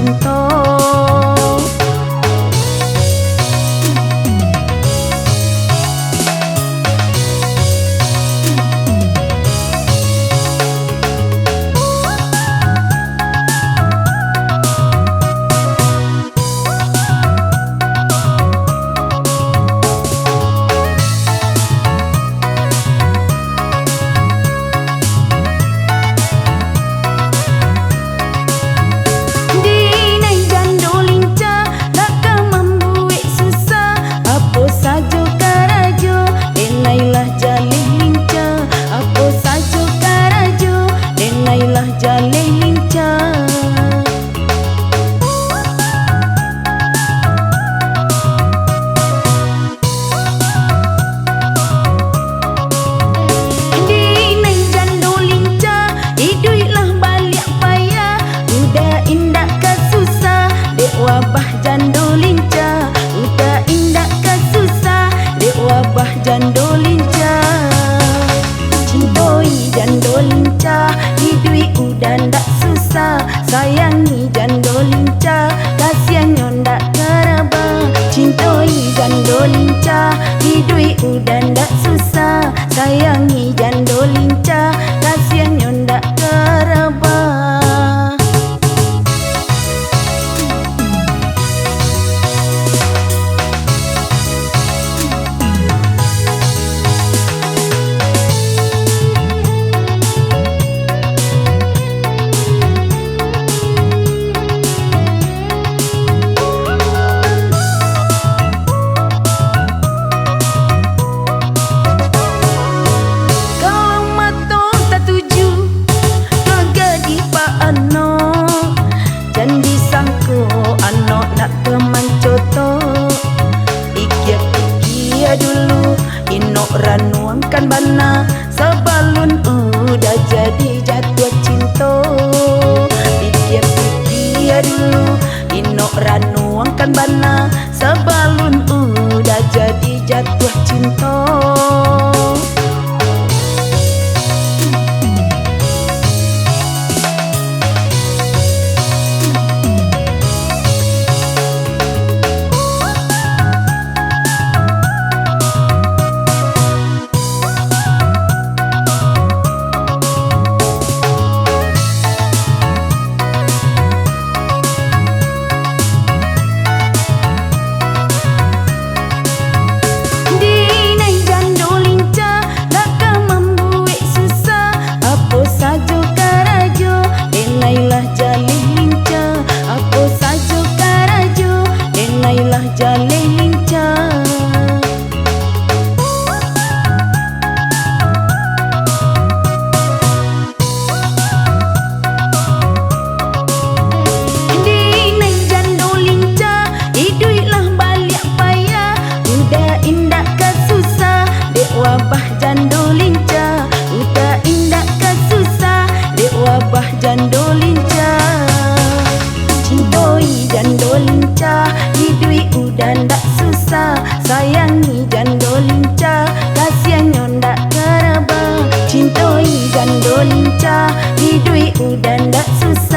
cinta. Jaleh lincah, dinai jando lincah, hiduilah balik payah, udah indah ke susah, dek wabah jando lincah, udah indah ke susah, dek wabah jando lincah. Cintoi jando lincah, hidui udah ndak susah, sayangi jando lincah, kasihan ndak keraba. Cintoi jando lincah, hidui udah ndak susah, sayangi jando lincah, kasihan ndak keraba. Janji sangko anak nak teman coto, ikia dulu inok ranuangkan bana, sebalun udah jadi jatuh cinta. Ikia dulu inok ranuangkan bana, sebalun udah jadi jatuh cinta. Jaleh lincah, dinai jando lincah, hiduilah balik payah, udah indah ke susah, dek wabah jando lincah, udah indah ke susah, dek wabah jando lincah. Cintoi jando lincah, hidui udah ndak susah, sayangi jando lincah, kasihan ndak keraba. Cintoi jando lincah, hidui udah ndak susah.